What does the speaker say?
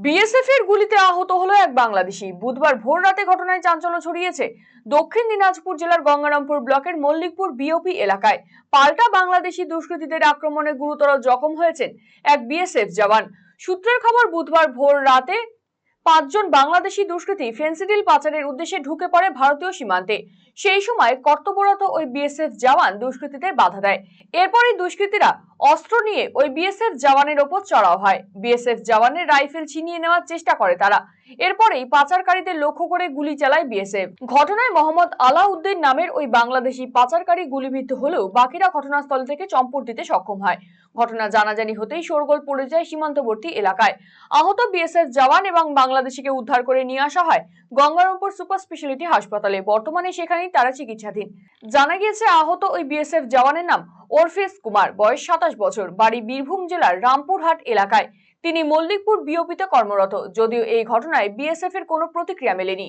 BSF এর গুলিতে আহত হলো এক বাংলাদেশি। বুধবার ভোর রাতে ঘটনায় চাঞ্চল্য ছড়িয়েছে দক্ষিণ দিনাজপুর জেলার গঙ্গারামপুর ব্লকের মল্লিকপুর বিওপি এলাকায়। পাল্টা বাংলাদেশি দুষ্কৃতীদের আক্রমণে গুরুতর জখম হয়েছেন এক বিএসএফ জওয়ান। সূত্রের খবর, বুধবার ভোর রাতে 5 জন বাংলাদেশি দুষ্কৃতী ফেন্সিডিল পাচারের উদ্দেশ্যে ঢুকে পড়ে ভারতীয় সীমান্তে। সেই সময় কর্তব্যরত ওই বিএসএফ জওয়ান দুষ্কৃতীদের বাধা দেয়। এরপরই দুষ্কৃতীরা অস্ত্র নিয়ে ওই বিএসএফ জওয়ানের ওপর চড়াও হয়। বিএসএফ জওয়ানের রাইফেল ছিনিয়ে নেওয়ার চেষ্টা করে তারা। এরপরেই পাচারকারীদের লক্ষ্য করে গুলি চালায় বিএসএফ। ঘটনায় মোহাম্মদ আলাউদ্দিন নামের ওই বাংলাদেশি পাচারকারী গুলিবিদ্ধ হলেও বাকিরা ঘটনাস্থল থেকে চম্পট দিতে সক্ষম হয়। ঘটনা জানাজানি হতেই শোরগোল পড়ে যায় সীমান্তবর্তী এলাকায়। আহত বিএসএফ জওয়ান এবং বাংলাদেশিকে উদ্ধার করে নিয়ে আসা হয় গঙ্গারামপুর সুপার স্পেশালিটি হাসপাতালে। বর্তমানে সেখানেই তারা চিকিৎসাধীন। জানা গিয়েছে, আহত ওই বিএসএফ জওয়ানের নাম ওরফেজ কুমার, বয়স 27 বছর, বাড়ি বীরভূম জেলার রামপুরহাট এলাকায়। তিনি মল্লিকপুর বিওপিতে কর্মরত। যদিও এই ঘটনায় বিএসএফ এর কোনো প্রতিক্রিয়া মেলেনি।